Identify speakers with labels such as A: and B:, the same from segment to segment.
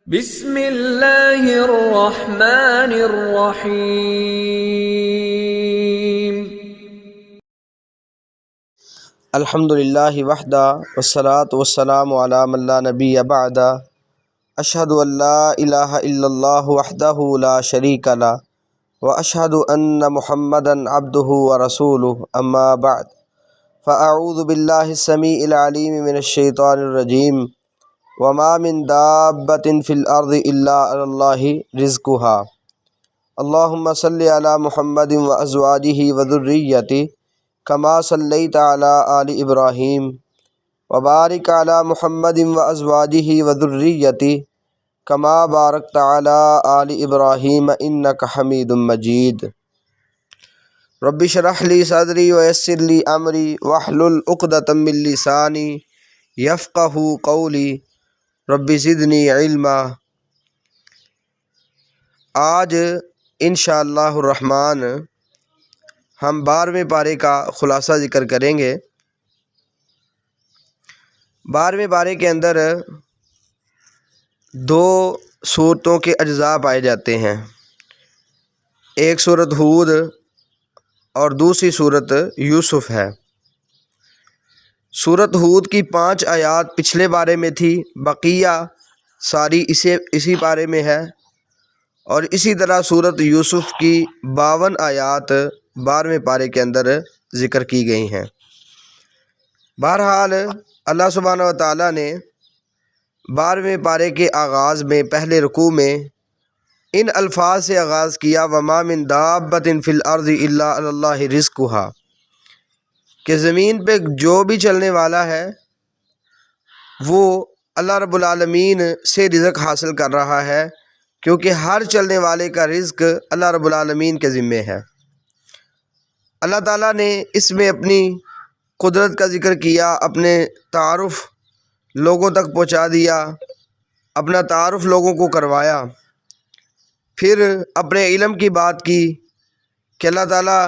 A: بسم اللہ الرحمن الرحیم۔
B: الحمد للہ وحدہ والصلاة والسلام علی من لا نبی بعدہ اشہد ان لا الہ الا اللہ وحدہ لا شریک لہ واشہد ان محمدا عبدہ ورسولہ اما بعد فاعوذ باللہ السمیع العلیم من الشیطان الرجیم وما من دابۃ فی الارض الا علی اللہ رزقها اللہم صلی علی محمد وازواجہ وذریتہ کما صلیت علی آل ابراہیم وبارک علی محمد وازواجہ وذریتہ کما بارکت علی آل ابراہیم انک حمید مجید۔ رب اشرح لی صدری ویسر لی امری واحلل عقدۃ من لسانی یفقہوا قولی رب زدنی علما۔ آج انشاءاللہ الرحمن ہم 12ویں پارے کا خلاصہ ذکر کریں گے۔ 12ویں پارے کے اندر 2 صورتوں کے اجزاء پائے جاتے ہیں، ایک صورت ہود اور دوسری صورت یوسف ہے۔ صورت ہود کی 5 آیات پچھلے پارے میں تھی، بقیہ ساری اسی پارے میں ہے، اور اسی طرح صورت یوسف کی 52 آیات 12ویں پارے کے اندر ذکر کی گئی ہیں۔ بہرحال اللہ سبحانہ وتعالیٰ نے 12ویں پارے کے آغاز میں پہلے رکوع میں ان الفاظ سے آغاز کیا، وما من دابۃ فی الارض الا علی اللہ رزقها، کہ زمین پہ جو بھی چلنے والا ہے وہ اللہ رب العالمین سے رزق حاصل کر رہا ہے، کیونکہ ہر چلنے والے کا رزق اللہ رب العالمین کے ذمے ہے۔ اللہ تعالیٰ نے اس میں اپنی قدرت کا ذکر کیا، اپنے تعارف لوگوں تک پہنچا دیا، اپنا تعارف لوگوں کو کروایا، پھر اپنے علم کی بات کی کہ اللہ تعالیٰ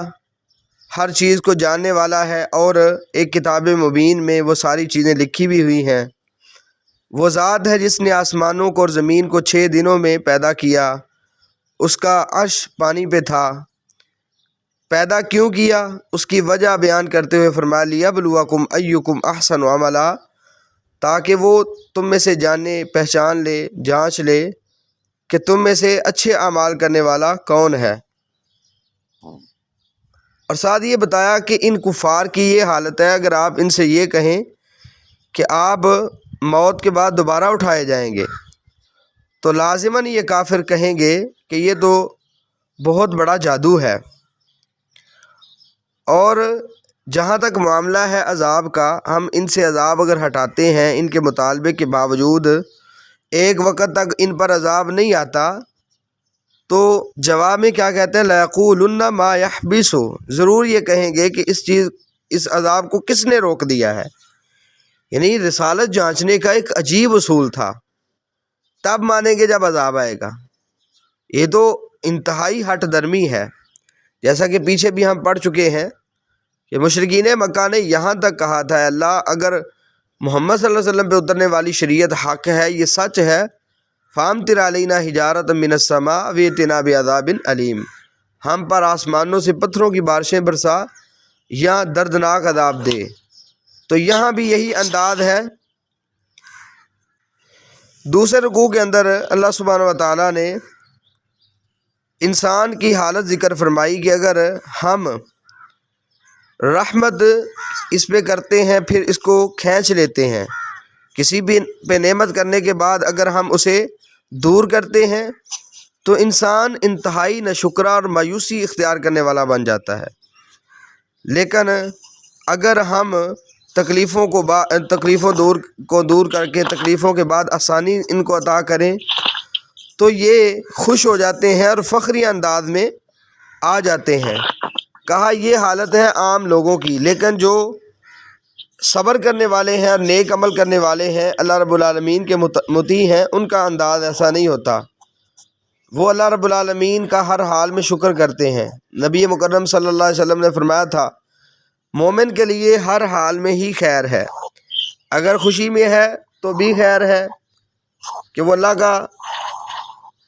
B: ہر چیز کو جاننے والا ہے، اور ایک کتاب مبین میں وہ ساری چیزیں لکھی بھی ہوئی ہیں۔ وہ ذات ہے جس نے آسمانوں کو اور زمین کو 6 دنوں میں پیدا کیا، اس کا عرش پانی پہ تھا۔ پیدا کیوں کیا اس کی وجہ بیان کرتے ہوئے فرمایا لیبلوکم ایکم احسن عملا، تاکہ وہ تم میں سے جانے، پہچان لے، جانچ لے کہ تم میں سے اچھے اعمال کرنے والا کون ہے۔ اور ساتھ یہ بتایا کہ ان کفار کی یہ حالت ہے، اگر آپ ان سے یہ کہیں کہ آپ موت کے بعد دوبارہ اٹھائے جائیں گے تو لازماً یہ کافر کہیں گے کہ یہ تو بہت بڑا جادو ہے۔ اور جہاں تک معاملہ ہے عذاب کا، ہم ان سے عذاب اگر ہٹاتے ہیں ان کے مطالبے کے باوجود، ایک وقت تک ان پر عذاب نہیں آتا، تو جواب میں کیا کہتے ہیں، لَيَقُولُنَّ مَا يَحْبِسُ، ضرور یہ کہیں گے کہ اس عذاب کو کس نے روک دیا ہے۔ یعنی رسالت جانچنے کا ایک عجیب اصول تھا، تب مانیں گے جب عذاب آئے گا۔ یہ تو انتہائی ہٹ درمی ہے، جیسا کہ پیچھے بھی ہم پڑھ چکے ہیں کہ مشرکین مکہ نے یہاں تک کہا تھا، اللہ اگر محمد صلی اللہ علیہ وسلم پہ اترنے والی شریعت حق ہے، یہ سچ ہے، فَأَمْطِرْ عَلَيْنَا حِجَارَةً مِّنَ السَّمَاءِ وَائْتِنَا بِعَذَابٍ أَلِيمٍ، ہم پر آسمانوں سے پتھروں کی بارشیں برسا یا دردناک عذاب دے۔ تو یہاں بھی یہی انداز ہے۔ دوسرے رکوع کے اندر اللہ سبحانہ وتعالیٰ نے انسان کی حالت ذکر فرمائی کہ اگر ہم رحمت اس پہ کرتے ہیں پھر اس کو کھینچ لیتے ہیں، کسی بھی پہ نعمت کرنے کے بعد اگر ہم اسے دور کرتے ہیں تو انسان انتہائی ناشکرا اور مایوسی اختیار کرنے والا بن جاتا ہے۔ لیکن اگر ہم تکلیفوں کو دور کر کے تکلیفوں کے بعد آسانی ان کو عطا کریں تو یہ خوش ہو جاتے ہیں اور فخری انداز میں آ جاتے ہیں۔ کہا یہ حالت ہے عام لوگوں کی، لیکن جو صبر کرنے والے ہیں اور نیک عمل کرنے والے ہیں، اللہ رب العالمین کے مطیع ہیں، ان کا انداز ایسا نہیں ہوتا۔ وہ اللہ رب العالمین کا ہر حال میں شکر کرتے ہیں۔ نبی مکرم صلی اللہ علیہ وسلم نے فرمایا تھا، مومن کے لیے ہر حال میں ہی خیر ہے، اگر خوشی میں ہے تو بھی خیر ہے، کہ وہ اللہ کا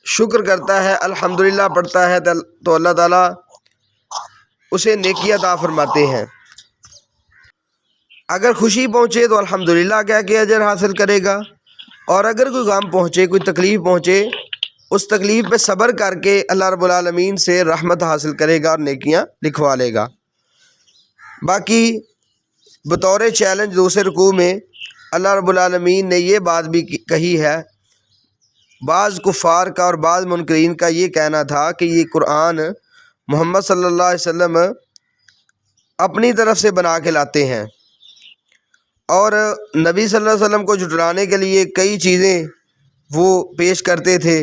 B: شکر کرتا ہے، الحمدللہ پڑھتا ہے، تو اللہ تعالیٰ اسے نیکی عطا فرماتے ہیں۔ اگر خوشی پہنچے تو الحمدللہ کہہ کے اجر حاصل کرے گا، اور اگر کوئی غم پہنچے، کوئی تکلیف پہنچے، اس تکلیف پہ صبر کر کے اللہ رب العالمین سے رحمت حاصل کرے گا اور نیکیاں لکھوا لے گا۔ باقی بطور چیلنج دوسرے رکوع میں اللہ رب العالمین نے یہ بات بھی کہی ہے، بعض کفار کا اور بعض منکرین کا یہ کہنا تھا کہ یہ قرآن محمد صلی اللہ علیہ وسلم اپنی طرف سے بنا کے لاتے ہیں، اور نبی صلی اللہ علیہ وسلم کو جھٹلانے کے لیے کئی چیزیں وہ پیش کرتے تھے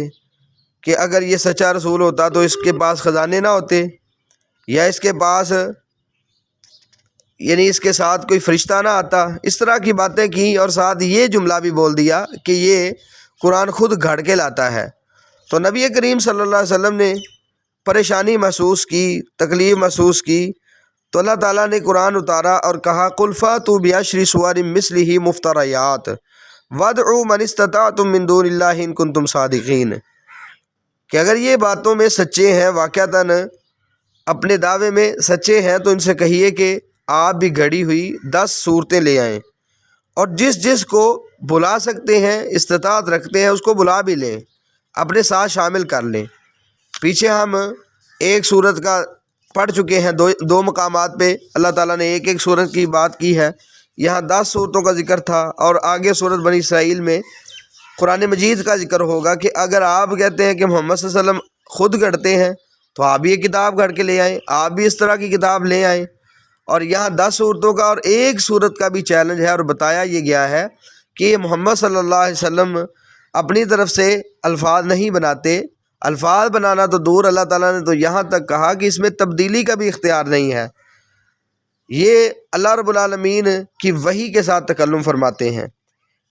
B: کہ اگر یہ سچا رسول ہوتا تو اس کے پاس خزانے نہ ہوتے، یا اس کے پاس یعنی اس کے ساتھ کوئی فرشتہ نہ آتا، اس طرح کی باتیں کی، اور ساتھ یہ جملہ بھی بول دیا کہ یہ قرآن خود گھڑ کے لاتا ہے۔ تو نبی کریم صلی اللہ علیہ وسلم نے پریشانی محسوس کی، تکلیف محسوس کی، تو اللہ تعالیٰ نے قرآن اتارا اور کہا قُلْ فَأْتُوا بِعَشْرِ سُوَرٍ مِثْلِهِ مُفْتَرَيَاتٍ وَادْعُوا مَنِ اسْتَطَعْتُم مِّن دُونِ اللَّهِ إِن كُنتُمْ صَادِقِينَ، کہ اگر یہ باتوں میں سچے ہیں، واقعتاً اپنے دعوے میں سچے ہیں، تو ان سے کہیے کہ آپ بھی گھڑی ہوئی 10 صورتیں لے آئیں، اور جس جس کو بلا سکتے ہیں، استطاعت رکھتے ہیں، اس کو بلا بھی لیں، اپنے ساتھ شامل کر لیں۔ پیچھے ہم ایک صورت کا پڑھ چکے ہیں، دو مقامات پہ اللہ تعالیٰ نے ایک ایک صورت کی بات کی ہے، یہاں 10 صورتوں کا ذکر تھا، اور آگے صورت بنی اسرائیل میں قرآن مجید کا ذکر ہوگا کہ اگر آپ کہتے ہیں کہ محمد صلی اللہ علیہ وسلم خود گھڑتے ہیں تو آپ بھی یہ کتاب گھڑ کے لے آئیں، آپ بھی اس طرح کی کتاب لے آئیں۔ اور یہاں 10 صورتوں کا اور ایک صورت کا بھی چیلنج ہے، اور بتایا یہ گیا ہے کہ یہ محمد صلی اللہ علیہ وسلم اپنی طرف سے الفاظ نہیں بناتے، الفاظ بنانا تو دور، اللہ تعالیٰ نے تو یہاں تک کہا کہ اس میں تبدیلی کا بھی اختیار نہیں ہے، یہ اللہ رب العالمین کی وحی کے ساتھ تکلم فرماتے ہیں۔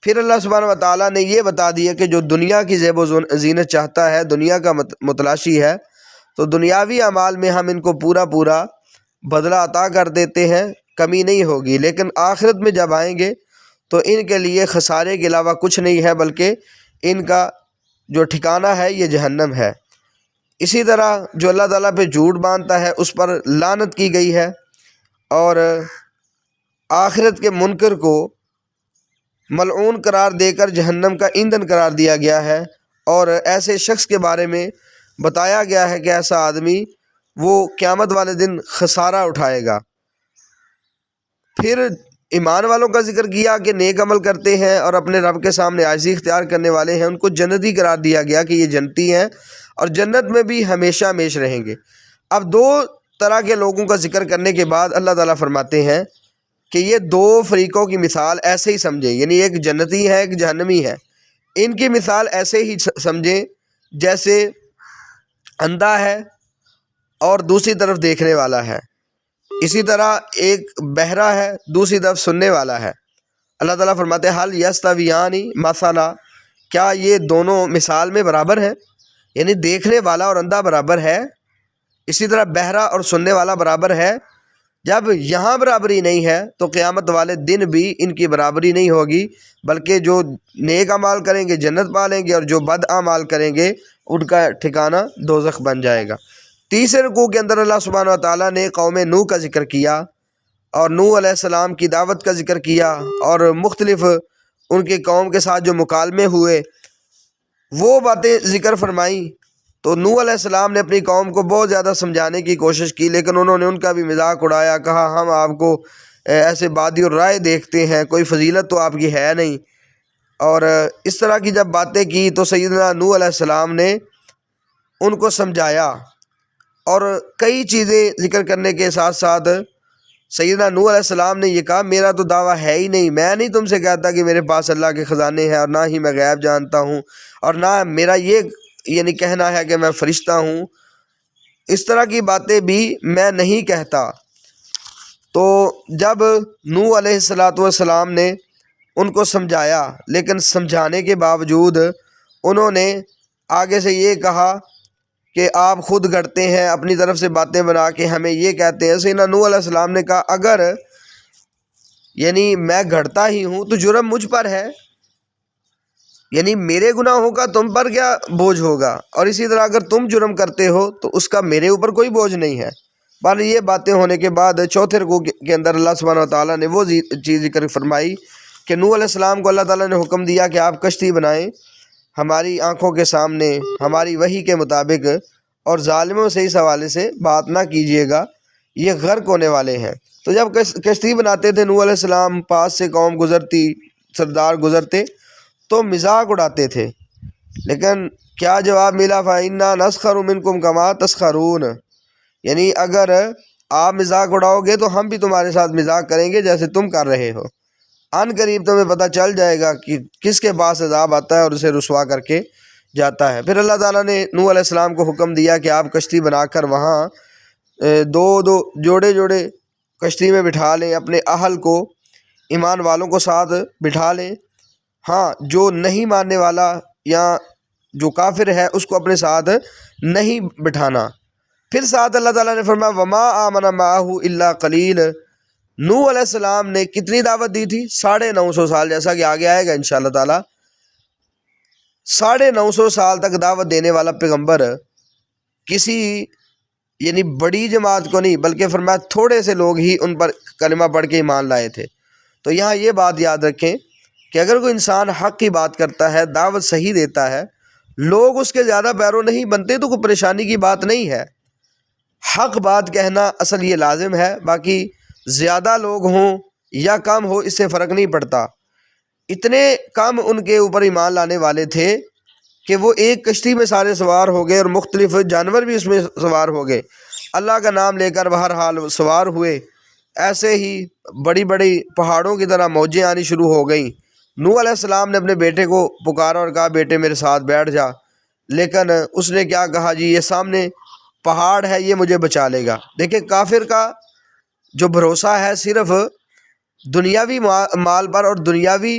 B: پھر اللہ سبحانہ و تعالیٰ نے یہ بتا دیا کہ جو دنیا کی زیب و زینت چاہتا ہے، دنیا کا متلاشی ہے، تو دنیاوی اعمال میں ہم ان کو پورا پورا بدلہ عطا کر دیتے ہیں، کمی نہیں ہوگی، لیکن آخرت میں جب آئیں گے تو ان کے لیے خسارے کے علاوہ کچھ نہیں ہے، بلکہ ان کا جو ٹھکانہ ہے یہ جہنم ہے۔ اسی طرح جو اللہ تعالیٰ پہ جھوٹ باندھتا ہے اس پر لعنت کی گئی ہے، اور آخرت کے منکر کو ملعون قرار دے کر جہنم کا ایندھن قرار دیا گیا ہے، اور ایسے شخص کے بارے میں بتایا گیا ہے کہ ایسا آدمی وہ قیامت والے دن خسارہ اٹھائے گا۔ پھر ایمان والوں کا ذکر کیا کہ نیک عمل کرتے ہیں اور اپنے رب کے سامنے عاجزی اختیار کرنے والے ہیں، ان کو جنتی قرار دیا گیا کہ یہ جنتی ہیں اور جنت میں بھی ہمیشہ ہمیش رہیں گے۔ اب 2 طرح کے لوگوں کا ذکر کرنے کے بعد اللہ تعالیٰ فرماتے ہیں کہ یہ 2 فریقوں کی مثال ایسے ہی سمجھیں، یعنی ایک جنتی ہے ایک جہنمی ہے، ان کی مثال ایسے ہی سمجھیں جیسے اندھا ہے اور دوسری طرف دیکھنے والا ہے، اسی طرح ایک بہرا ہے دوسری طرف سننے والا ہے۔ اللہ تعالیٰ فرماتے ہیں حل یستویان مثلا، کیا یہ دونوں مثال میں برابر ہیں؟ یعنی دیکھنے والا اور اندھا برابر ہے، اسی طرح بہرا اور سننے والا برابر ہے۔ جب یہاں برابری نہیں ہے تو قیامت والے دن بھی ان کی برابری نہیں ہوگی، بلکہ جو نیک اعمال کریں گے جنت پالیں گے، اور جو بد اعمال کریں گے ان کا ٹھکانہ دوزخ بن جائے گا۔ تیسرے رکوع کے اندر اللہ سبحانہ و تعالیٰ نے قوم نوح کا ذکر کیا، اور نوح علیہ السلام کی دعوت کا ذکر کیا، اور مختلف ان کے قوم کے ساتھ جو مکالمے ہوئے وہ باتیں ذکر فرمائیں۔ تو نوح علیہ السلام نے اپنی قوم کو بہت زیادہ سمجھانے کی کوشش کی، لیکن انہوں نے ان کا بھی مذاق اڑایا، کہا ہم آپ کو ایسے بادی اور رائے دیکھتے ہیں، کوئی فضیلت تو آپ کی ہے نہیں، اور اس طرح کی جب باتیں کی تو سیدنا نوح علیہ السلام نے ان کو سمجھایا، اور کئی چیزیں ذکر کرنے کے ساتھ ساتھ سیدنا نوح علیہ السلام نے یہ کہا میرا تو دعویٰ ہے ہی نہیں، میں نہیں تم سے کہتا کہ میرے پاس اللہ کے خزانے ہیں، اور نہ ہی میں غیب جانتا ہوں، اور نہ میرا یہ یعنی کہنا ہے کہ میں فرشتہ ہوں، اس طرح کی باتیں بھی میں نہیں کہتا۔ تو جب نوح علیہ السلام نے ان کو سمجھایا، لیکن سمجھانے کے باوجود انہوں نے آگے سے یہ کہا کہ آپ خود گھڑتے ہیں، اپنی طرف سے باتیں بنا کے ہمیں یہ کہتے ہیں۔ سیدنا نوح علیہ السلام نے کہا اگر یعنی میں گھڑتا ہی ہوں تو جرم مجھ پر ہے، یعنی میرے گناہوں کا تم پر کیا بوجھ ہوگا، اور اسی طرح اگر تم جرم کرتے ہو تو اس کا میرے اوپر کوئی بوجھ نہیں ہے۔ پر یہ باتیں ہونے کے بعد چوتھے رکوع کے اندر اللہ سبحانہ و تعالیٰ نے وہ چیز ذکر فرمائی کہ نوح علیہ السلام کو اللہ تعالیٰ نے حکم دیا کہ آپ کشتی بنائیں ہماری آنکھوں کے سامنے ہماری وحی کے مطابق، اور ظالموں سے اس حوالے سے بات نہ کیجیے گا، یہ غرق ہونے والے ہیں۔ تو جب کشتی بناتے تھے نوح علیہ السلام، پاس سے قوم گزرتی، سردار گزرتے تو مذاق اڑاتے تھے، لیکن کیا جواب ملا؟ فَإِنَّا نَسْخَرُ مِنْكُمْ كَمَا تَسْخَرُونَ، یعنی اگر آپ مذاق اڑاؤ گے تو ہم بھی تمہارے ساتھ مذاق کریں گے جیسے تم کر رہے ہو۔ ان قریب تمہیں پتہ چل جائے گا کہ کس کے پاس عذاب آتا ہے اور اسے رسوا کر کے جاتا ہے۔ پھر اللہ تعالیٰ نے نوح علیہ السلام کو حکم دیا کہ آپ کشتی بنا کر وہاں دو جوڑے کشتی میں بٹھا لیں، اپنے اہل کو، ایمان والوں کو ساتھ بٹھا لیں، ہاں جو نہیں ماننے والا یا جو کافر ہے اس کو اپنے ساتھ نہیں بٹھانا۔ پھر ساتھ اللہ تعالیٰ نے فرمایا وما آمن معہ الا قلیل، نوح علیہ السلام نے کتنی دعوت دی تھی؟ 950 سال، جیسا کہ آگے آئے گا انشاءاللہ تعالیٰ۔ 950 سال تک دعوت دینے والا پیغمبر کسی یعنی بڑی جماعت کو نہیں، بلکہ فرمایا تھوڑے سے لوگ ہی ان پر کلمہ پڑھ کے ایمان لائے تھے۔ تو یہاں یہ بات یاد رکھیں کہ اگر کوئی انسان حق کی بات کرتا ہے، دعوت صحیح دیتا ہے، لوگ اس کے زیادہ پیرو نہیں بنتے تو کوئی پریشانی کی بات نہیں ہے۔ حق بات کہنا اصل یہ لازم ہے، باقی زیادہ لوگ ہوں یا کم ہو اس سے فرق نہیں پڑتا۔ اتنے کم ان کے اوپر ایمان لانے والے تھے کہ وہ ایک کشتی میں سارے سوار ہو گئے اور مختلف جانور بھی اس میں سوار ہو گئے، اللہ کا نام لے کر بہرحال سوار ہوئے۔ ایسے ہی بڑی بڑی پہاڑوں کی طرح موجیں آنی شروع ہو گئیں۔ نوح علیہ السلام نے اپنے بیٹے کو پکارا اور کہا بیٹے میرے ساتھ بیٹھ جا، لیکن اس نے کیا کہا؟ جی یہ سامنے پہاڑ ہے، یہ مجھے بچا لے گا۔ دیکھیں کافر کا جو بھروسہ ہے صرف دنیاوی مال پر اور دنیاوی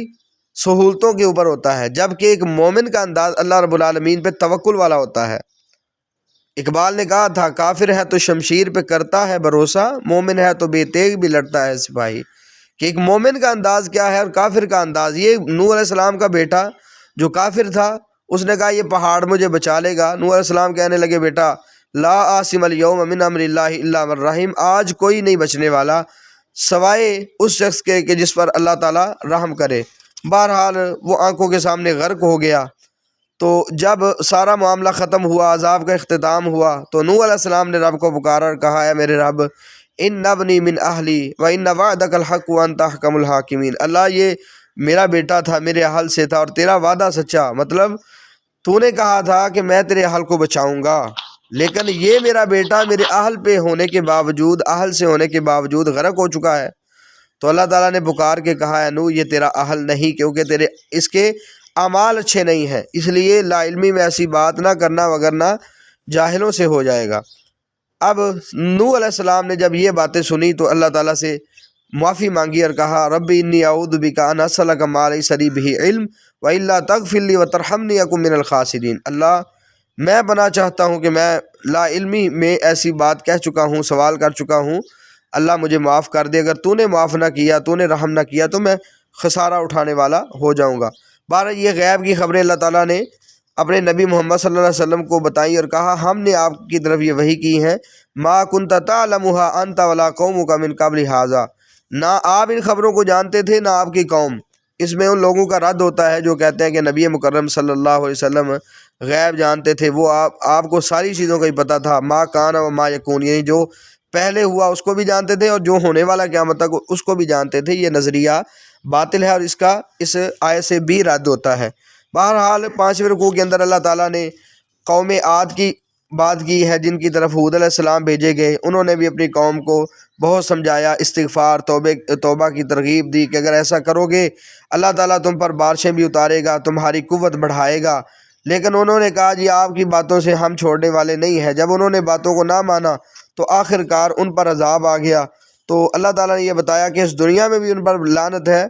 B: سہولتوں کے اوپر ہوتا ہے، جبکہ ایک مومن کا انداز اللہ رب العالمین پہ توکل والا ہوتا ہے۔ اقبال نے کہا تھا کافر ہے تو شمشیر پہ کرتا ہے بھروسہ، مومن ہے تو بے تیغ بھی لڑتا ہے سپاہی۔ کہ ایک مومن کا انداز کیا ہے اور کافر کا انداز۔ یہ نوح علیہ السلام کا بیٹا جو کافر تھا اس نے کہا یہ پہاڑ مجھے بچا لے گا۔ نوح علیہ السلام کہنے لگے بیٹا لا عاصم اليوم من امر اللہ الا من رحم، آج کوئی نہیں بچنے والا سوائے اس شخص کے کہ جس پر اللہ تعالیٰ رحم کرے۔ بہرحال وہ آنکھوں کے سامنے غرق ہو گیا۔ تو جب سارا معاملہ ختم ہوا، عذاب کا اختتام ہوا، تو نوح علیہ السلام نے رب کو پکارا اور کہا اے میرے رب ان ابنی من اہلی و ان وعدک الحق وانت احکم الحاکمین، اللہ یہ میرا بیٹا تھا، میرے اہل سے تھا اور تیرا وعدہ سچا، مطلب تو نے کہا تھا کہ میں تیرے اہل کو بچاؤں گا، لیکن یہ میرا بیٹا میرے اہل پہ ہونے کے باوجود، اہل سے ہونے کے باوجود غرق ہو چکا ہے۔ تو اللہ تعالیٰ نے پکار کے کہا ہے نوح یہ تیرا اہل نہیں، کیونکہ تیرے اس کے اعمال اچھے نہیں ہیں، اس لیے لا علمی میں ایسی بات نہ کرنا وگرنہ جاہلوں سے ہو جائے گا۔ اب نوح علیہ السلام نے جب یہ باتیں سنی تو اللہ تعالیٰ سے معافی مانگی اور کہا ربی انی اعوذ بک ان اسألک ما لیس لی بہ علم والا تغفر لی وترحمنی اکن من الخاسرین، اللہ میں پناہ چاہتا ہوں کہ میں لا علمی میں ایسی بات کہہ چکا ہوں، سوال کر چکا ہوں، اللہ مجھے معاف کر دے، اگر تو نے معاف نہ کیا، تو نے رحم نہ کیا تو میں خسارہ اٹھانے والا ہو جاؤں گا۔ بہرحال یہ غیب کی خبریں اللہ تعالیٰ نے اپنے نبی محمد صلی اللہ علیہ وسلم کو بتائیں اور کہا ہم نے آپ کی طرف یہ وحی کی ہیں ما کنت تعلمها انت ولا قومک من قبل ھذا، نہ آپ ان خبروں کو جانتے تھے نہ آپ کی قوم۔ اس میں ان لوگوں کا رد ہوتا ہے جو کہتے ہیں کہ نبی مکرم صلی اللہ علیہ وسلم غیب جانتے تھے، وہ آپ کو ساری چیزوں کا ہی پتہ تھا، ما کان و ما یکون، یعنی جو پہلے ہوا اس کو بھی جانتے تھے اور جو ہونے والا قیامت تک اس کو بھی جانتے تھے۔ یہ نظریہ باطل ہے اور اس کا اس آیت سے بھی رد ہوتا ہے۔ بہرحال 5ویں رکوع کے اندر اللہ تعالیٰ نے قوم عاد کی بات کی ہے جن کی طرف حود علیہ السلام بھیجے گئے، انہوں نے بھی اپنی قوم کو بہت سمجھایا، استغفار توبہ کی ترغیب دی کہ اگر ایسا کرو گے اللہ تعالیٰ تم پر بارشیں بھی اتارے گا، تمہاری قوت بڑھائے گا، لیکن انہوں نے کہا جی آپ کی باتوں سے ہم چھوڑنے والے نہیں ہیں۔ جب انہوں نے باتوں کو نہ مانا تو آخر کار ان پر عذاب آ گیا۔ تو اللہ تعالیٰ نے یہ بتایا کہ اس دنیا میں بھی ان پر لعنت ہے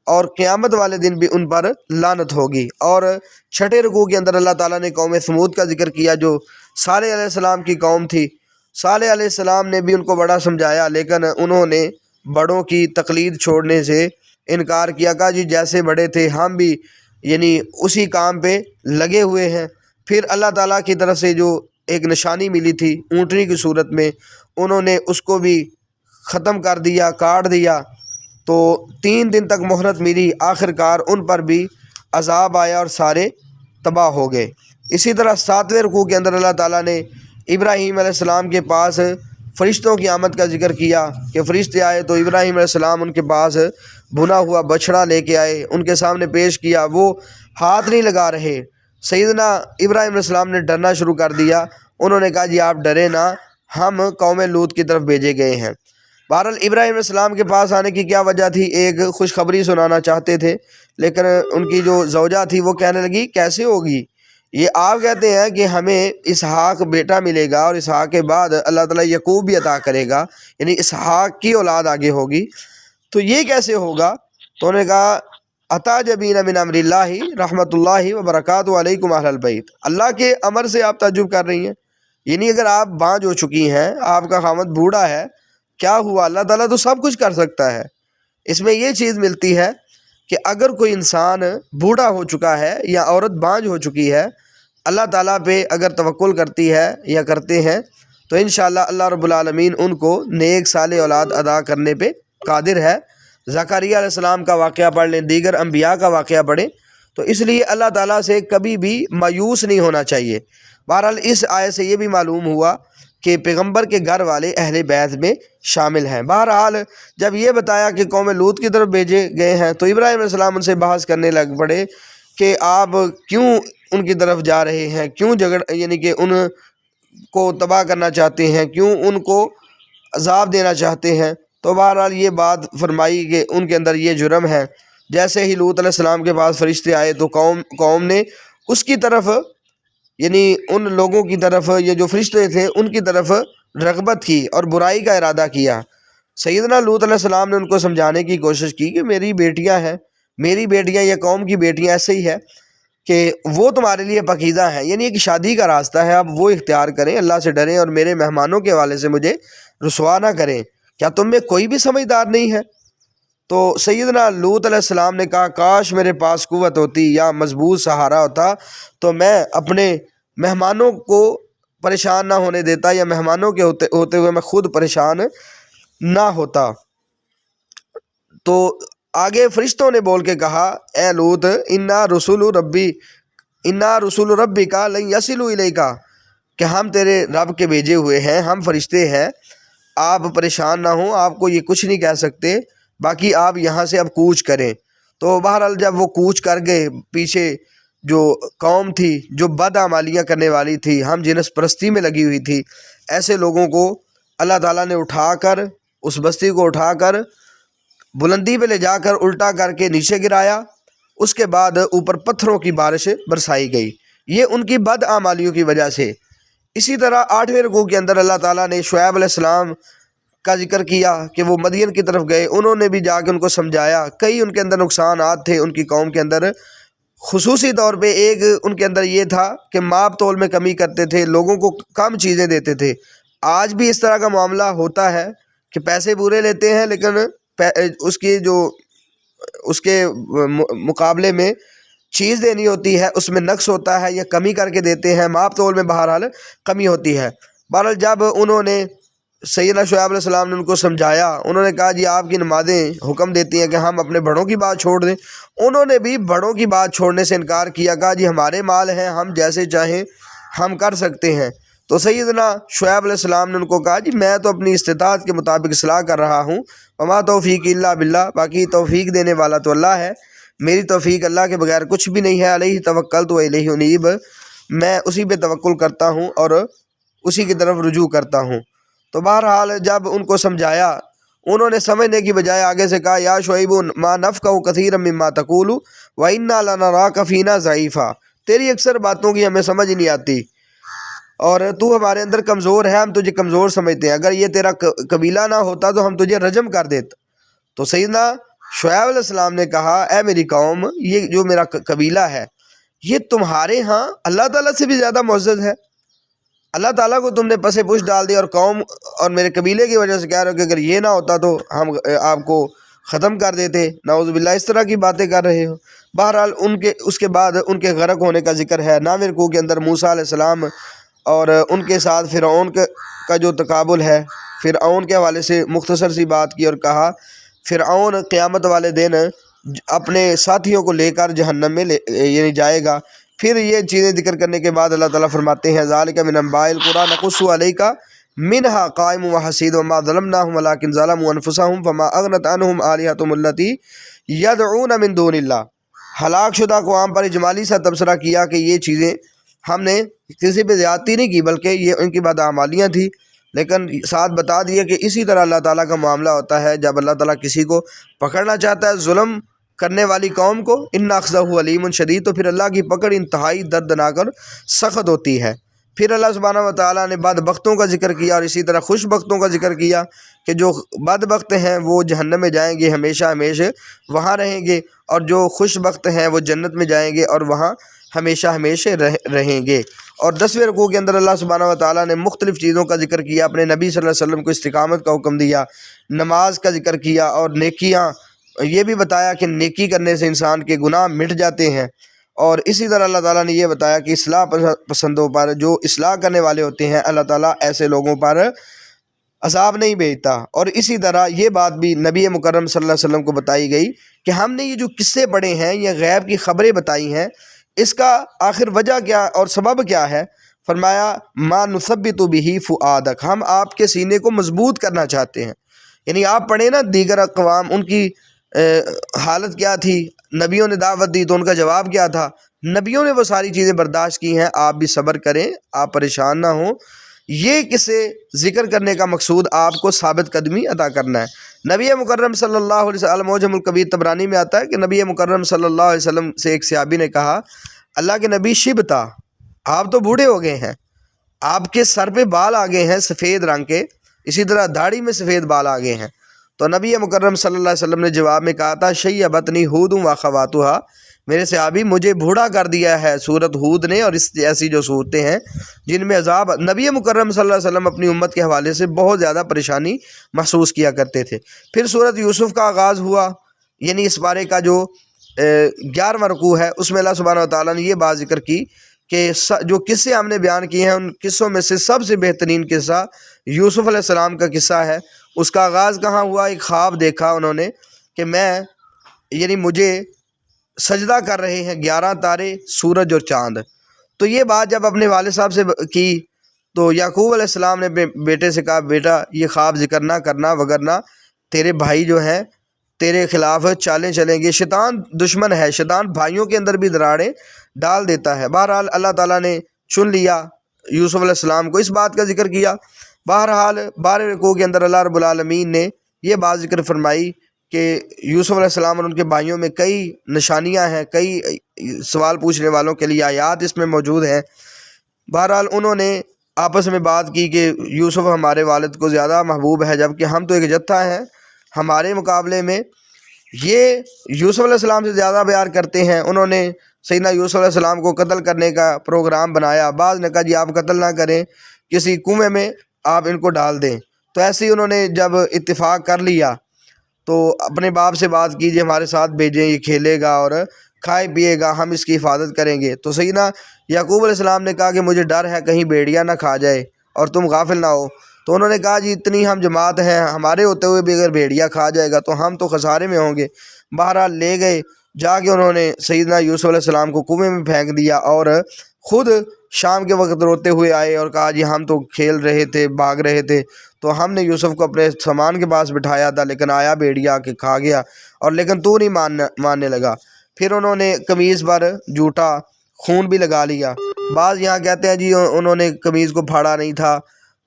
B: اور قیامت والے دن بھی ان پر لعنت ہوگی۔ اور 6 رکوع کے اندر اللہ تعالیٰ نے قوم سمود کا ذکر کیا جو صالح علیہ السلام کی قوم تھی۔ صالح علیہ السلام نے بھی ان کو بڑا سمجھایا، لیکن انہوں نے بڑوں کی تقلید چھوڑنے سے انکار کیا، کہا جی جیسے بڑے تھے ہم بھی یعنی اسی کام پہ لگے ہوئے ہیں۔ پھر اللہ تعالیٰ کی طرف سے جو ایک نشانی ملی تھی اونٹنی کی صورت میں، انہوں نے اس کو بھی ختم کر دیا، کاٹ دیا۔ تو 3 دن تک مہلت ملی، آخر کار ان پر بھی عذاب آیا اور سارے تباہ ہو گئے۔ اسی طرح 7ویں رکوع کے اندر اللہ تعالیٰ نے ابراہیم علیہ السلام کے پاس فرشتوں کی آمد کا ذکر کیا کہ فرشتے آئے تو ابراہیم علیہ السلام ان کے پاس بھنا ہوا بچڑا لے کے آئے، ان کے سامنے پیش کیا، وہ ہاتھ نہیں لگا رہے۔ سیدنا ابراہیم علیہ السلام نے ڈرنا شروع کر دیا، انہوں نے کہا جی آپ ڈرے نہ، ہم قوم لوط کی طرف بھیجے گئے ہیں۔ بہرحال ابراہیم علیہ السلام کے پاس آنے کی کیا وجہ تھی؟ ایک خوشخبری سنانا چاہتے تھے، لیکن ان کی جو زوجہ تھی وہ کہنے لگی کیسے ہوگی؟ یہ آپ کہتے ہیں کہ ہمیں اسحاق بیٹا ملے گا اور اسحاق کے بعد اللہ تعالیٰ یعقوب بھی عطا کرے گا، یعنی اسحاق کی اولاد آگے ہوگی، تو یہ کیسے ہوگا؟ تو انہوں نے کہا اتعجبین من امر اللہ رحمۃ اللہ وبرکاتہ علیکم اہل البیت، اللہ کے امر سے آپ تعجب کر رہی ہیں؟ یعنی اگر آپ بانجھ ہو چکی ہیں، آپ کا خامد بوڑھا ہے، کیا ہوا؟ اللہ تعالیٰ تو سب کچھ کر سکتا ہے۔ اس میں یہ چیز ملتی ہے کہ اگر کوئی انسان بوڑھا ہو چکا ہے یا عورت بانجھ ہو چکی ہے، اللہ تعالیٰ پہ اگر توکل کرتی ہے یا کرتے ہیں تو انشاءاللہ اللہ رب العالمین ان کو نیک صالح اولاد عطا کرنے پہ قادر ہے۔ زکریا علیہ السلام کا واقعہ پڑھ لیں، دیگر انبیاء کا واقعہ پڑھیں، تو اس لیے اللہ تعالیٰ سے کبھی بھی مایوس نہیں ہونا چاہیے۔ بہرحال اس آیت سے یہ بھی معلوم ہوا کہ پیغمبر کے گھر والے اہل بیت میں شامل ہیں۔ بہرحال جب یہ بتایا کہ قوم لوط کی طرف بھیجے گئے ہیں تو ابراہیم علیہ السلام ان سے بحث کرنے لگ پڑے کہ آپ کیوں ان کی طرف جا رہے ہیں، کیوں یعنی کہ ان کو تباہ کرنا چاہتے ہیں، کیوں ان کو عذاب دینا چاہتے ہیں؟ تو بہرحال یہ بات فرمائی کہ ان کے اندر یہ جرم ہے۔ جیسے ہی لوط علیہ السلام کے پاس فرشتے آئے تو قوم نے اس کی طرف، یعنی ان لوگوں کی طرف، یہ جو فرشتے تھے ان کی طرف رغبت کی اور برائی کا ارادہ کیا۔ سیدنا لوط علیہ السلام نے ان کو سمجھانے کی کوشش کی کہ میری بیٹیاں ہیں، میری بیٹیاں یا قوم کی بیٹیاں ایسے ہی ہے کہ وہ تمہارے لیے پاکیزہ ہیں، یعنی ایک شادی کا راستہ ہے، اب وہ اختیار کریں، اللہ سے ڈریں اور میرے مہمانوں کے حوالے سے مجھے رسوا نہ کریں۔ کیا تم میں کوئی بھی سمجھدار نہیں ہے؟ تو سیدنا لوط علیہ السلام نے کہا کاش میرے پاس قوت ہوتی یا مضبوط سہارا ہوتا تو میں اپنے مہمانوں کو پریشان نہ ہونے دیتا، یا مہمانوں کے ہوتے ہوئے میں خود پریشان نہ ہوتا۔ تو آگے فرشتوں نے بول کے کہا اے لوط انا رسول ربی کا لن یصلوا الیک، کہ ہم تیرے رب کے بھیجے ہوئے ہیں، ہم فرشتے ہیں، آپ پریشان نہ ہوں، آپ کو یہ کچھ نہیں کہہ سکتے، باقی آپ یہاں سے اب کوچ کریں۔ تو بہرحال جب وہ کوچ کر گئے، پیچھے جو قوم تھی جو بدعمالیاں کرنے والی تھی، ہم جنس پرستی میں لگی ہوئی تھی، ایسے لوگوں کو اللہ تعالیٰ نے اٹھا کر، اس بستی کو اٹھا کر بلندی پہ لے جا کر الٹا کر کے نیچے گرایا، اس کے بعد اوپر پتھروں کی بارش برسائی گئی، یہ ان کی بدعمالیوں کی وجہ سے۔ اسی طرح 8ویں رکوع کے اندر اللہ تعالیٰ نے شعیب علیہ السلام کا ذکر کیا کہ وہ مدین کی طرف گئے، انہوں نے بھی جا کے ان کو سمجھایا، کئی ان کے اندر نقصانات تھے ان کی قوم کے اندر، خصوصی طور پہ ایک ان کے اندر یہ تھا کہ ماپ تول میں کمی کرتے تھے، لوگوں کو کم چیزیں دیتے تھے۔ آج بھی اس طرح کا معاملہ ہوتا ہے کہ پیسے پورے لیتے ہیں لیکن اس کے مقابلے میں چیز دینی ہوتی ہے، اس میں نقص ہوتا ہے یا کمی کر کے دیتے ہیں، ماپ تول میں بہرحال کمی ہوتی ہے۔ بہرحال جب انہوں نے سیدنا شعیب علیہ السلام نے ان کو سمجھایا، انہوں نے کہا جی آپ کی نمازیں حکم دیتی ہیں کہ ہم اپنے بڑوں کی بات چھوڑ دیں، انہوں نے بھی بڑوں کی بات چھوڑنے سے انکار کیا، کہا جی ہمارے مال ہیں، ہم جیسے چاہیں ہم کر سکتے ہیں۔ تو سیدنا شعیب علیہ السلام نے ان کو کہا جی میں تو اپنی استطاعت کے مطابق اصلاح کر رہا ہوں، وما توفیق الا باللہ، باقی توفیق دینے والا تو اللہ ہے، میری توفیق اللہ کے بغیر کچھ بھی نہیں ہے، علیہ توکلت و الیہ انیب، میں اسی پہ توکل کرتا ہوں اور اسی کی طرف رجوع کرتا ہوں۔ تو بہرحال جب ان کو سمجھایا، انہوں نے سمجھنے کی بجائے آگے سے کہا یا شعیب ما نفقہ کثیرا مما تقول وانا لنراک فینا ضعیفا، تیری اکثر باتوں کی ہمیں سمجھ نہیں آتی اور تو ہمارے اندر کمزور ہے، ہم تجھے کمزور سمجھتے ہیں، اگر یہ تیرا قبیلہ نہ ہوتا تو ہم تجھے رجم کر دیتے۔ تو سیدنا شعیب علیہ السلام نے کہا اے میری قوم، یہ جو میرا قبیلہ ہے یہ تمہارے ہاں اللہ تعالیٰ سے بھی زیادہ معزز ہے، اللہ تعالیٰ کو تم نے پس پش ڈال دیا اور قوم اور میرے قبیلے کی وجہ سے کہہ رہے ہو کہ اگر یہ نہ ہوتا تو ہم آپ کو ختم کر دیتے، نعوذ باللہ اس طرح کی باتیں کر رہے ہو۔ بہرحال اس کے بعد ان کے غرق ہونے کا ذکر ہے۔ ناوے رکوع کے اندر موسیٰ علیہ السلام اور ان کے ساتھ فرعون کا جو تقابل ہے، فرعون کے حوالے سے مختصر سی بات کی اور کہا فرعون قیامت والے دن اپنے ساتھیوں کو لے کر جہنم میں یعنی جائے گا۔ پھر یہ چیزیں ذکر کرنے کے بعد اللہ تعالیٰ فرماتے ہیں ذالک من انباء القری نقص علیک منها قائم وحصید وما ظلمناہم ولکن ظلموا انفسہم فما اغنت عنہم آلہتہم التی یدعون من دون اللہ۔ ہلاک شدہ اقوام پر اجمالی سا تبصرہ کیا کہ یہ چیزیں ہم نے کسی پہ زیادتی نہیں کی بلکہ یہ ان کی بدعمالیاں تھیں، لیکن ساتھ بتا دیا کہ اسی طرح اللہ تعالیٰ کا معاملہ ہوتا ہے جب اللہ تعالیٰ کسی کو پکڑنا چاہتا ہے ظلم کرنے والی قوم کو، ان اخذہ علیم شدید، تو پھر اللہ کی پکڑ انتہائی دردناک اور سخت ہوتی ہے۔ پھر اللہ سبحانہ و تعالیٰ نے بدبختوں کا ذکر کیا اور اسی طرح خوش بختوں کا ذکر کیا کہ جو بدبخت ہیں وہ جہنم میں جائیں گے، ہمیشہ ہمیشہ وہاں رہیں گے، اور جو خوش بخت ہیں وہ جنت میں جائیں گے اور وہاں ہمیشہ ہمیشہ رہیں گے۔ اور 10ویں رکوع کے اندر اللہ سبحانہ و تعالیٰ نے مختلف چیزوں کا ذکر کیا، اپنے نبی صلی اللہ علیہ وسلم کو استقامت کا حکم دیا، نماز کا ذکر کیا اور نیکیاں، یہ بھی بتایا کہ نیکی کرنے سے انسان کے گناہ مٹ جاتے ہیں۔ اور اسی طرح اللہ تعالیٰ نے یہ بتایا کہ اصلاح پسندوں پر، جو اصلاح کرنے والے ہوتے ہیں، اللہ تعالیٰ ایسے لوگوں پر عذاب نہیں بھیجتا۔ اور اسی طرح یہ بات بھی نبی مکرم صلی اللہ علیہ وسلم کو بتائی گئی کہ ہم نے یہ جو قصے پڑھے ہیں، یہ غیب کی خبریں بتائی ہیں، اس کا آخر وجہ کیا اور سبب کیا ہے؟ فرمایا ما نثبت بہ فؤادک، ہم آپ کے سینے کو مضبوط کرنا چاہتے ہیں۔ یعنی آپ پڑھیں نا دیگر اقوام، ان کی حالت کیا تھی، نبیوں نے دعوت دی تو ان کا جواب کیا تھا، نبیوں نے وہ ساری چیزیں برداشت کی ہیں، آپ بھی صبر کریں، آپ پریشان نہ ہوں۔ یہ کسے ذکر کرنے کا مقصود آپ کو ثابت قدمی عطا کرنا ہے۔ نبی مکرم صلی اللہ علیہ وسلم، معجم الکبیر طبرانی میں آتا ہے کہ نبی مکرم صلی اللہ علیہ وسلم سے ایک صحابی نے کہا اللہ کے نبی شبتا، آپ تو بوڑھے ہو گئے ہیں، آپ کے سر پہ بال آ گئے ہیں سفید رنگ کے، اسی طرح داڑھی میں سفید بال آ گئے ہیں۔ تو نبی مکرم صلی اللہ علیہ وسلم نے جواب میں کہا تھا شیبتنی ہود و اخواتھا، میرے صحابی مجھے بوڑھا کر دیا ہے سورت ہود نے اور اس ایسی جو صورتیں ہیں جن میں عذاب۔ نبی مکرم صلی اللہ علیہ وسلم اپنی امت کے حوالے سے بہت زیادہ پریشانی محسوس کیا کرتے تھے۔ پھر سورت یوسف کا آغاز ہوا، یعنی اس بارے کا جو 11واں رکوع ہے، اس میں اللہ سبحانہ و تعالیٰ نے یہ بات ذکر کی کہ جو قصے ہم نے بیان کیے ہیں ان قصوں میں سے سب سے بہترین قصہ یوسف علیہ السلام کا قصہ ہے۔ اس کا آغاز کہاں ہوا؟ ایک خواب دیکھا انہوں نے کہ یعنی مجھے سجدہ کر رہے ہیں 11 تارے، سورج اور چاند۔ تو یہ بات جب اپنے والد صاحب سے کی تو یعقوب علیہ السلام نے بیٹے سے کہا بیٹا یہ خواب ذکر نہ کرنا، وگرنہ تیرے بھائی جو ہیں تیرے خلاف چالیں چلیں گے۔ شیطان دشمن ہے، شیطان بھائیوں کے اندر بھی دراڑیں ڈال دیتا ہے۔ بہرحال اللہ تعالیٰ نے چن لیا یوسف علیہ السلام کو، اس بات کا ذکر کیا۔ بہرحال 12ویں رکوع کے اندر اللہ رب العالمین نے یہ بات ذکر فرمائی کہ یوسف علیہ السلام اور ان کے بھائیوں میں کئی نشانیاں ہیں، کئی سوال پوچھنے والوں کے لیے آیات اس میں موجود ہیں۔ بہرحال انہوں نے آپس میں بات کی کہ یوسف ہمارے والد کو زیادہ محبوب ہے، جبکہ ہم تو ایک جتھا ہیں، ہمارے مقابلے میں یہ یوسف علیہ السلام سے زیادہ پیار کرتے ہیں۔ انہوں نے سیدنا یوسف علیہ السلام کو قتل کرنے کا پروگرام بنایا۔ بعض نے کہا جی آپ قتل نہ کریں، کسی کنویں میں آپ ان کو ڈال دیں۔ تو ایسے ہی انہوں نے جب اتفاق کر لیا تو اپنے باپ سے بات کیجیے ہمارے ساتھ بھیجیں، یہ کھیلے گا اور کھائے پیے گا، ہم اس کی حفاظت کریں گے۔ تو سیدنا یعقوب علیہ السلام نے کہا کہ مجھے ڈر ہے کہیں بھیڑیا نہ کھا جائے اور تم غافل نہ ہو۔ تو انہوں نے کہا جی اتنی ہم جماعت ہیں، ہمارے ہوتے ہوئے بھی اگر بھیڑیا کھا جائے گا تو ہم تو خسارے میں ہوں گے۔ بہرحال لے گئے، جا کے انہوں نے سیدنا یوسف علیہ السلام کو کنویں میں پھینک دیا اور خود شام کے وقت روتے ہوئے آئے اور کہا جی ہم تو کھیل رہے تھے، بھاگ رہے تھے، تو ہم نے یوسف کو اپنے سامان کے پاس بٹھایا تھا لیکن آیا بھیڑیا کہ کھا گیا، اور لیکن تو نہیں ماننے لگا۔ پھر انہوں نے قمیض پر جھوٹا خون بھی لگا لیا۔ بعض یہاں کہتے ہیں جی انہوں نے قمیض کو پھاڑا نہیں تھا۔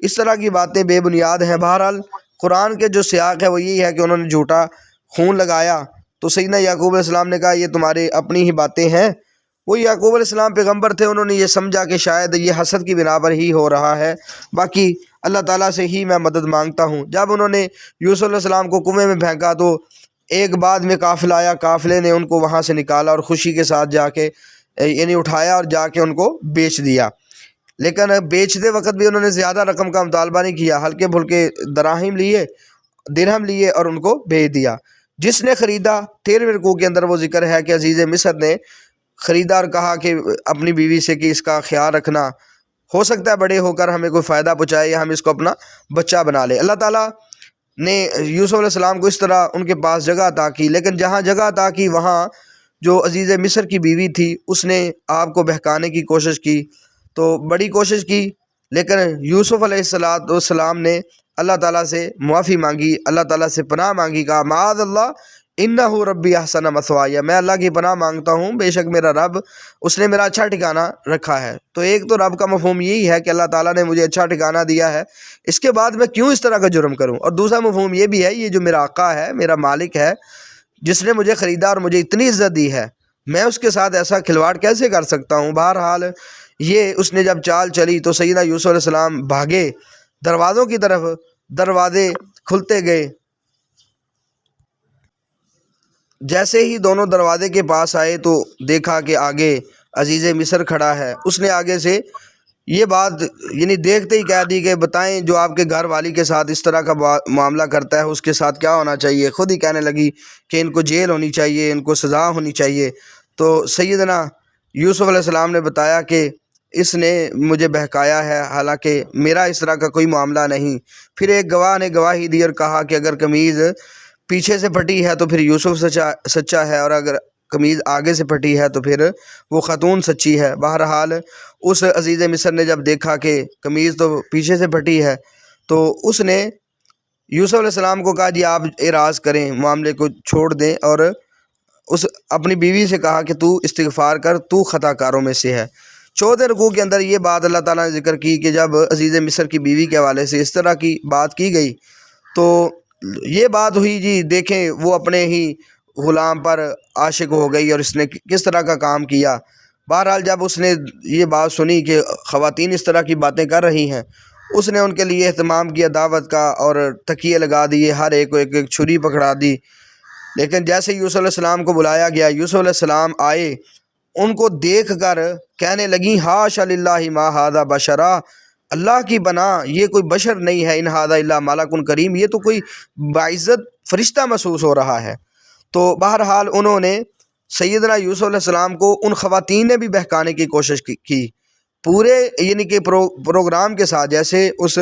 B: اس طرح کی باتیں بے بنیاد ہیں۔ بہرحال قرآن کے جو سیاق ہے وہ یہی ہے کہ انہوں نے جھوٹا خون لگایا۔ تو سیدنا یعقوب علیہ السلام نے کہا یہ تمہاری اپنی ہی باتیں ہیں۔ وہ یعقوب علیہ السلام پیغمبر تھے، انہوں نے یہ سمجھا کہ شاید یہ حسد کی بنا پر ہی ہو رہا ہے، باقی اللہ تعالیٰ سے ہی میں مدد مانگتا ہوں۔ جب انہوں نے یوسف علیہ السلام کو کنویں میں پھینکا تو ایک بعد میں قافلہ آیا، قافلے نے ان کو وہاں سے نکالا اور خوشی کے ساتھ جا کے یعنی اٹھایا اور جا کے ان کو بیچ دیا۔ لیکن بیچتے وقت بھی انہوں نے زیادہ رقم کا مطالبہ نہیں کیا، ہلکے پھلکے دراہم لیے، درہم لیے اور ان کو بھیج دیا۔ جس نے خریدا 13ویں رکوع کے اندر وہ ذکر ہے کہ عزیز مصر نے خریدا اور کہا کہ اپنی بیوی سے کہ اس کا خیال رکھنا، ہو سکتا ہے بڑے ہو کر ہمیں کوئی فائدہ پہنچائے یا ہم اس کو اپنا بچہ بنا لیں۔ اللہ تعالیٰ نے یوسف علیہ السلام کو اس طرح ان کے پاس جگہ عطا کی، لیکن جہاں جگہ عطا کی وہاں جو عزیز مصر کی بیوی تھی اس نے آپ کو بہکانے کی کوشش کی، تو بڑی کوشش کی، لیکن یوسف علیہ السلام نے اللہ تعالیٰ سے معافی مانگی، اللہ تعالیٰ سے پناہ مانگی، کہا معاذ اللہ انہ ربی احسن مثوایا، میں اللہ کی پناہ مانگتا ہوں، بے شک میرا رب اس نے میرا اچھا ٹھکانہ رکھا ہے۔ تو ایک تو رب کا مفہوم یہی ہے کہ اللہ تعالیٰ نے مجھے اچھا ٹھکانہ دیا ہے، اس کے بعد میں کیوں اس طرح کا جرم کروں، اور دوسرا مفہوم یہ بھی ہے یہ جو میرا آقا ہے، میرا مالک ہے، جس نے مجھے خریدا اور مجھے اتنی عزت دی ہے، میں اس کے ساتھ ایسا کھلواڑ کیسے کر سکتا ہوں۔ بہرحال یہ اس نے جب چال چلی تو سیدنا یوسف علیہ السلام بھاگے دروازوں کی طرف، دروازے کھلتے گئے، جیسے ہی دونوں دروازے کے پاس آئے تو دیکھا کہ آگے عزیز مصر کھڑا ہے۔ اس نے آگے سے یہ بات یعنی دیکھتے ہی کہہ دی کہ بتائیں جو آپ کے گھر والی کے ساتھ اس طرح کا معاملہ کرتا ہے اس کے ساتھ کیا ہونا چاہیے۔ خود ہی کہنے لگی کہ ان کو جیل ہونی چاہیے، ان کو سزا ہونی چاہیے۔ تو سیدنا یوسف علیہ السلام نے بتایا کہ اس نے مجھے بہکایا ہے، حالانکہ میرا اس طرح کا کوئی معاملہ نہیں۔ پھر ایک گواہ نے گواہی دی اور کہا کہ اگر قمیض پیچھے سے پھٹی ہے تو پھر یوسف سچا ہے، اور اگر قمیض آگے سے پھٹی ہے تو پھر وہ خاتون سچی ہے۔ بہرحال اس عزیز مصر نے جب دیکھا کہ قمیض تو پیچھے سے پھٹی ہے تو اس نے یوسف علیہ السلام کو کہا جی آپ اعراض کریں، معاملے کو چھوڑ دیں، اور اس اپنی بیوی سے کہا کہ تو استغفار کر، تو خطا کاروں میں سے ہے۔ 14 رکوع کے اندر یہ بات اللہ تعالیٰ نے ذکر کی کہ جب عزیز مصر کی بیوی کے حوالے سے اس طرح کی بات کی گئی تو یہ بات ہوئی جی دیکھیں وہ اپنے ہی غلام پر عاشق ہو گئی اور اس نے کس طرح کا کام کیا۔ بہرحال جب اس نے یہ بات سنی کہ خواتین اس طرح کی باتیں کر رہی ہیں، اس نے ان کے لیے اہتمام کیا دعوت کا، اور تکیے لگا دیے، ہر ایک کو ایک ایک چھری پکڑا دی۔ لیکن جیسے یوسف علیہ السلام کو بلایا گیا، یوسف علیہ السلام آئے، ان کو دیکھ کر کہنے لگیں حاش للہ ما ھذا بشرا، اللہ کی پناہ یہ کوئی بشر نہیں ہے، ان ھذا الا ملک کریم، یہ تو کوئی باعزت فرشتہ محسوس ہو رہا ہے۔ تو بہرحال انہوں نے سیدنا یوسف علیہ السلام کو ان خواتین نے بھی بہکانے کی کوشش کی، پورے یعنی کہ پروگرام کے ساتھ، جیسے اس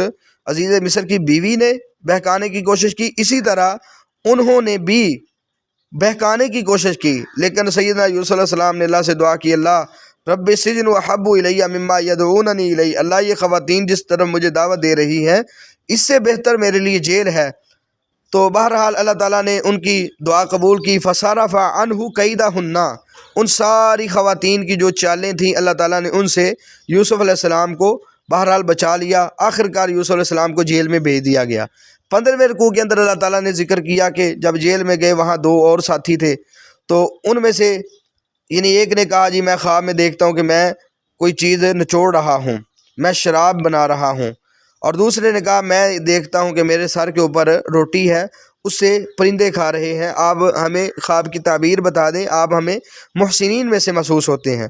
B: عزیز مصر کی بیوی نے بہکانے کی کوشش کی، اسی طرح انہوں نے بھی بہکانے کی کوشش کی۔ لیکن سیدنا یوسف علیہ السلام نے اللہ سے دعا کی، اللہ رب السجن احب الی مما یدعوننی الی، اللہ یہ خواتین جس طرف مجھے دعوت دے رہی ہیں اس سے بہتر میرے لیے جیل ہے۔ تو بہرحال اللہ تعالیٰ نے ان کی دعا قبول کی، فصرف عنہ کیدہن، ان ساری خواتین کی جو چالیں تھیں اللہ تعالیٰ نے ان سے یوسف علیہ السلام کو بہرحال بچا لیا۔ آخرکار یوسف علیہ السلام کو جیل میں بھیج دیا گیا۔ 15ویں رکوع کے اندر اللہ تعالیٰ نے ذکر کیا کہ جب جیل میں گئے وہاں 2 اور ساتھی تھے، تو ان میں سے یعنی ایک نے کہا جی میں خواب میں دیکھتا ہوں کہ میں کوئی چیز نچوڑ رہا ہوں، میں شراب بنا رہا ہوں، اور دوسرے نے کہا میں دیکھتا ہوں کہ میرے سر کے اوپر روٹی ہے، اس سے پرندے کھا رہے ہیں، آپ ہمیں خواب کی تعبیر بتا دیں، آپ ہمیں محسنین میں سے محسوس ہوتے ہیں۔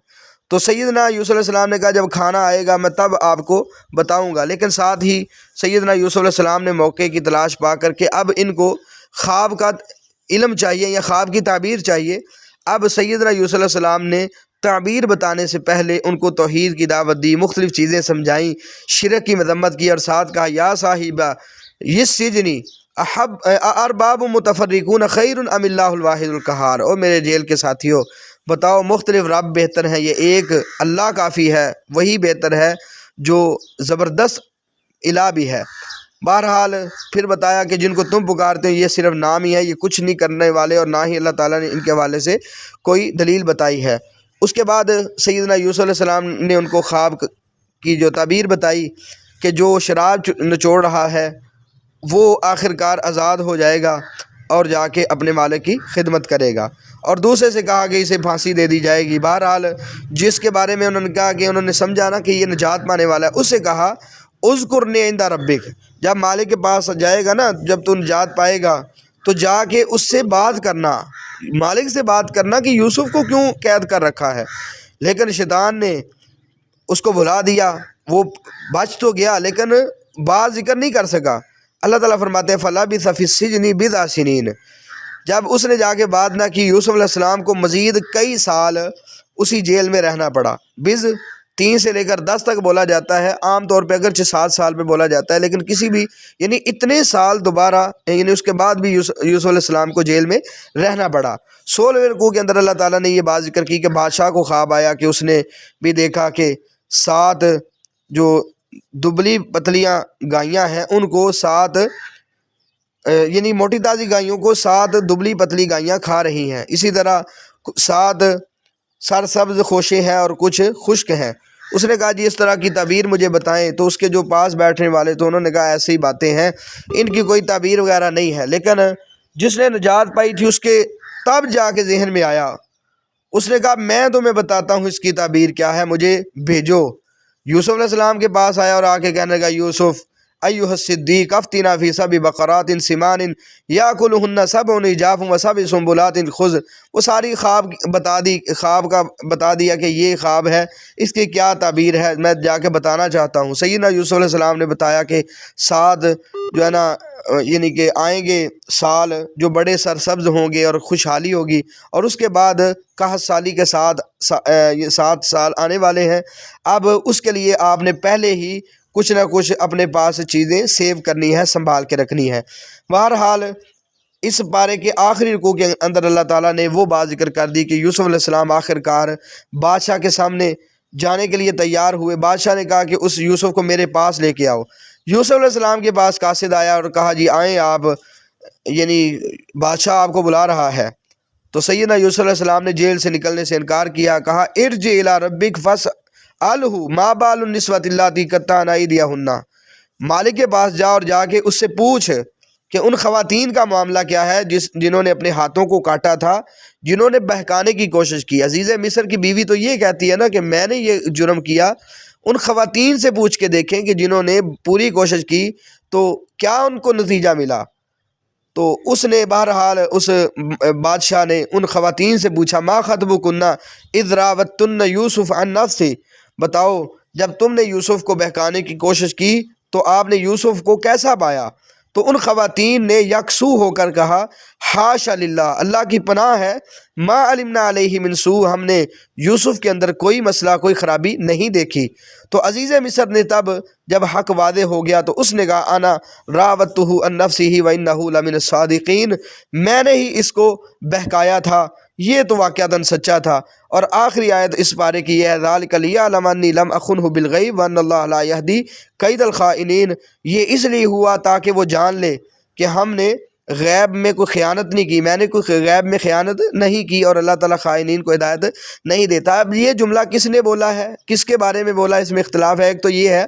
B: تو سیدنا یوسف علیہ السلام نے کہا جب کھانا آئے گا میں تب آپ کو بتاؤں گا، لیکن ساتھ ہی سیدنا یوسف علیہ السلام نے موقع کی تلاش پا کر کے اب ان کو خواب کا علم چاہیے یا خواب کی تعبیر چاہیے۔ اب سیدنا یوسف علیہ السلام نے تعبیر بتانے سے پہلے ان کو توحید کی دعوت دی، مختلف چیزیں سمجھائیں، شرک کی مذمت کی، اور ساتھ کہا یا صاحبہ اس سجنی احب ارباب متفرقون خیر ام اللہ الواحد القہار، اور میرے جیل کے ساتھیوں بتاؤ مختلف رب بہتر ہیں، یہ ایک اللہ کافی ہے، وہی بہتر ہے جو زبردست الہ بھی ہے۔ بہرحال پھر بتایا کہ جن کو تم پکارتے ہو یہ صرف نام ہی ہے، یہ کچھ نہیں کرنے والے، اور نہ ہی اللہ تعالیٰ نے ان کے حوالے سے کوئی دلیل بتائی ہے۔ اس کے بعد سیدنا یوسف علیہ السلام نے ان کو خواب کی جو تعبیر بتائی کہ جو شراب نچوڑ رہا ہے وہ آخرکار آزاد ہو جائے گا اور جا کے اپنے مالک کی خدمت کرے گا، اور دوسرے سے کہا کہ اسے پھانسی دے دی جائے گی۔ بہرحال جس کے بارے میں انہوں نے کہا کہ انہوں نے سمجھا نا کہ یہ نجات پانے والا ہے، اس سے کہا اذکرنی عند ربک، جب مالک کے پاس جائے گا نا، جب تو نجات پائے گا تو جا کے اس سے بات کرنا، مالک سے بات کرنا کہ یوسف کو کیوں قید کر رکھا ہے۔ لیکن شیطان نے اس کو بھلا دیا، وہ بچ تو گیا لیکن بات ذکر نہیں کر سکا۔ اللہ تعالیٰ فرماتے ہیں فلبث فی السجن بضع سنین، جب اس نے جا کے بات نہ کی، یوسف علیہ السلام کو مزید کئی سال اسی جیل میں رہنا پڑا۔ بز 3 سے لے کر 10 تک بولا جاتا ہے، عام طور پہ اگرچہ 7 سال پہ بولا جاتا ہے، لیکن کسی بھی یعنی اتنے سال دوبارہ یعنی اس کے بعد بھی یوسف علیہ السلام کو جیل میں رہنا پڑا۔ 16ویں رکوع کے اندر اللہ تعالیٰ نے یہ بات ذکر کی کہ بادشاہ کو خواب آیا کہ اس نے بھی دیکھا کہ 7 جو دبلی پتلیاں گائیاں ہیں ان کو 7 یعنی موٹی تازی گائیوں کو 7 دبلی پتلی گائیاں کھا رہی ہیں، اسی طرح 7 سرسبز خوشے ہیں اور کچھ خشک ہیں۔ اس نے کہا جی اس طرح کی تعبیر مجھے بتائیں، تو اس کے جو پاس بیٹھنے والے تو انہوں نے کہا ایسی ہی باتیں ہیں، ان کی کوئی تعبیر وغیرہ نہیں ہے۔ لیکن جس نے نجات پائی تھی اس کے تب جا کے ذہن میں آیا، اس نے کہا میں تمہیں بتاتا ہوں اس کی تعبیر کیا ہے، مجھے بھیجو۔ یوسف علیہ السلام کے پاس آیا اور آ کے کہنے لگا یوسف ایھا الصدیق افتنا فی سبع بقرات سمان یاکلہن سبع عجاف وسبع سنبلات خضر۔ وہ ساری خواب کا بتا دیا کہ یہ خواب ہے، اس کی کیا تعبیر ہے، میں جا کے بتانا چاہتا ہوں۔ سیدنا یوسف علیہ السلام نے بتایا کہ 7 جو ہے نا یعنی کہ آئیں گے سال جو بڑے سرسبز ہوں گے اور خوشحالی ہوگی، اور اس کے بعد 61 سالی کے ساتھ 7 سال آنے والے ہیں۔ اب اس کے لیے آپ نے پہلے ہی کچھ نہ کچھ اپنے پاس چیزیں سیو کرنی ہے، سنبھال کے رکھنی ہے۔ بہرحال اس پارے کے آخری رکوع کے اندر اللہ تعالیٰ نے وہ بات ذکر کر دی کہ یوسف علیہ السلام آخر کار بادشاہ کے سامنے جانے کے لیے تیار ہوئے۔ بادشاہ نے کہا کہ اس یوسف کو میرے پاس لے کے آؤ۔ یوسف علیہ السلام کے پاس قاصد آیا اور کہا جی آئیں آپ، یعنی بادشاہ آپ کو بلا رہا ہے۔ تو سیدنا یوسف علیہ السلام نے جیل سے نکلنے سے انکار کیا، کہا ارجع الی ربک فاسألہ ما بال النسوۃ اللاتی قطعن ایدیہن، مالک کے پاس جا اور جا کے اس سے پوچھ کہ ان خواتین کا معاملہ کیا ہے جنہوں نے اپنے ہاتھوں کو کاٹا تھا، جنہوں نے بہکانے کی کوشش کی۔ عزیز مصر کی بیوی تو یہ کہتی ہے نا کہ میں نے یہ جرم کیا، ان خواتین سے پوچھ کے دیکھیں کہ جنہوں نے پوری کوشش کی تو کیا ان کو نتیجہ ملا۔ تو اس نے بہرحال اس بادشاہ نے ان خواتین سے پوچھا ما خطبکن اذ راوتن یوسف عن نفسہ، بتاؤ جب تم نے یوسف کو بہکانے کی کوشش کی تو آپ نے یوسف کو کیسا پایا؟ تو ان خواتین نے یکسو ہو کر کہا حاشا للہ، اللہ کی پناہ ہے، ما علمنا علیہ من سوء، ہم نے یوسف کے اندر کوئی مسئلہ کوئی خرابی نہیں دیکھی۔ تو عزیز مصر نے تب جب حق واضح ہو گیا تو اس نے کہا انا راودتہ عن نفسہ وانہ لمن الصادقین، میں نے ہی اس کو بہکایا تھا، یہ تو واقعتاً سچا تھا۔ اور آخری آیت اس پارے کی یہ ہے ذالک لیعلم انی لم اخنہ بالغیب وان اللہ لا یہدی کید الخائنین، یہ اس لیے ہوا تاکہ وہ جان لے کہ ہم نے غیب میں کوئی خیانت نہیں کی، میں نے کوئی غیب میں خیانت نہیں کی، اور اللہ تعالیٰ خائنین کو ہدایت نہیں دیتا۔ اب یہ جملہ کس نے بولا ہے، کس کے بارے میں بولا، اس میں اختلاف ہے۔ ایک تو یہ ہے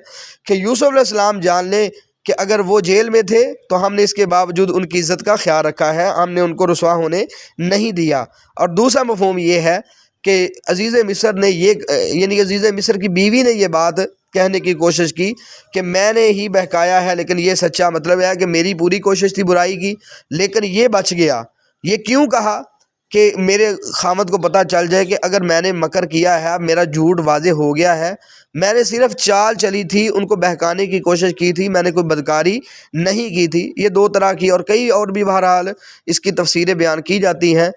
B: کہ یوسف علیہ السلام جان لیں کہ اگر وہ جیل میں تھے تو ہم نے اس کے باوجود ان کی عزت کا خیال رکھا ہے، ہم نے ان کو رسوا ہونے نہیں دیا۔ اور دوسرا مفہوم یہ ہے کہ عزیز مصر نے یعنی عزیز مصر کی بیوی نے یہ بات کہنے کی کوشش کی کہ میں نے ہی بہکایا ہے، لیکن یہ سچا مطلب ہے کہ میری پوری کوشش تھی برائی کی، لیکن یہ بچ گیا۔ یہ کیوں کہا کہ میرے خامد کو پتہ چل جائے کہ اگر میں نے مکر کیا ہے، اب میرا جھوٹ واضح ہو گیا ہے، میں نے صرف چال چلی تھی، ان کو بہکانے کی کوشش کی تھی، میں نے کوئی بدکاری نہیں کی تھی۔ یہ 2 طرح کی اور کئی اور بھی بہرحال اس کی تفسیریں بیان کی جاتی ہیں۔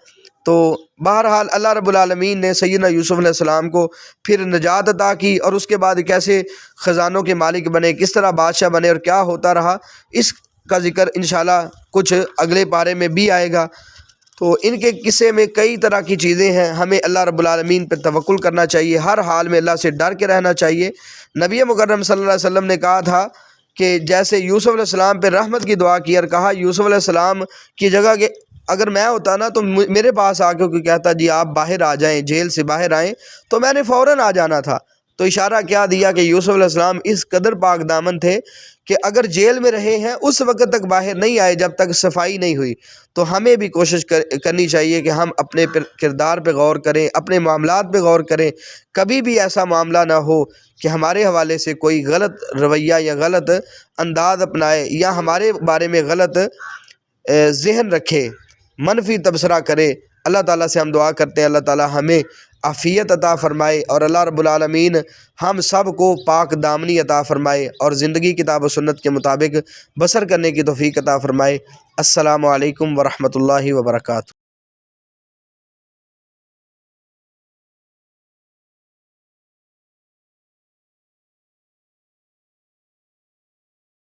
B: تو بہرحال اللہ رب العالمین نے سیدنا یوسف علیہ السلام کو پھر نجات عطا کی، اور اس کے بعد کیسے خزانوں کے مالک بنے، کس طرح بادشاہ بنے اور کیا ہوتا رہا، اس کا ذکر انشاءاللہ کچھ اگلے پارے میں بھی آئے گا۔ تو ان کے قصے میں کئی طرح کی چیزیں ہیں، ہمیں اللہ رب العالمین پہ توکل کرنا چاہیے، ہر حال میں اللہ سے ڈر کے رہنا چاہیے۔ نبی مکرم صلی اللہ علیہ وسلم نے کہا تھا کہ جیسے یوسف علیہ السلام پہ رحمت کی دعا کی اور کہا یوسف علیہ السلام کی جگہ کہ اگر میں ہوتا نا تو میرے پاس آ کے کوئی کہتا جی آپ باہر آ جائیں، جیل سے باہر آئیں، تو میں نے فوراً آ جانا تھا۔ تو اشارہ کیا دیا کہ یوسف علیہ السلام اس قدر پاک دامن تھے کہ اگر جیل میں رہے ہیں اس وقت تک باہر نہیں آئے جب تک صفائی نہیں ہوئی۔ تو ہمیں بھی کوشش کرنی چاہیے کہ ہم اپنے کردار پہ غور کریں، اپنے معاملات پہ غور کریں، کبھی بھی ایسا معاملہ نہ ہو کہ ہمارے حوالے سے کوئی غلط رویہ یا غلط انداز اپنائے یا ہمارے بارے میں غلط ذہن رکھے، منفی تبصرہ کرے۔ اللہ تعالیٰ سے ہم دعا کرتے ہیں اللہ تعالیٰ ہمیں عافیت عطا فرمائے، اور اللہ رب العالمین ہم سب کو پاک دامنی عطا فرمائے اور زندگی کتاب و سنت کے مطابق بسر کرنے کی توفیق عطا فرمائے۔ السلام علیکم ورحمۃ اللہ وبرکاتہ۔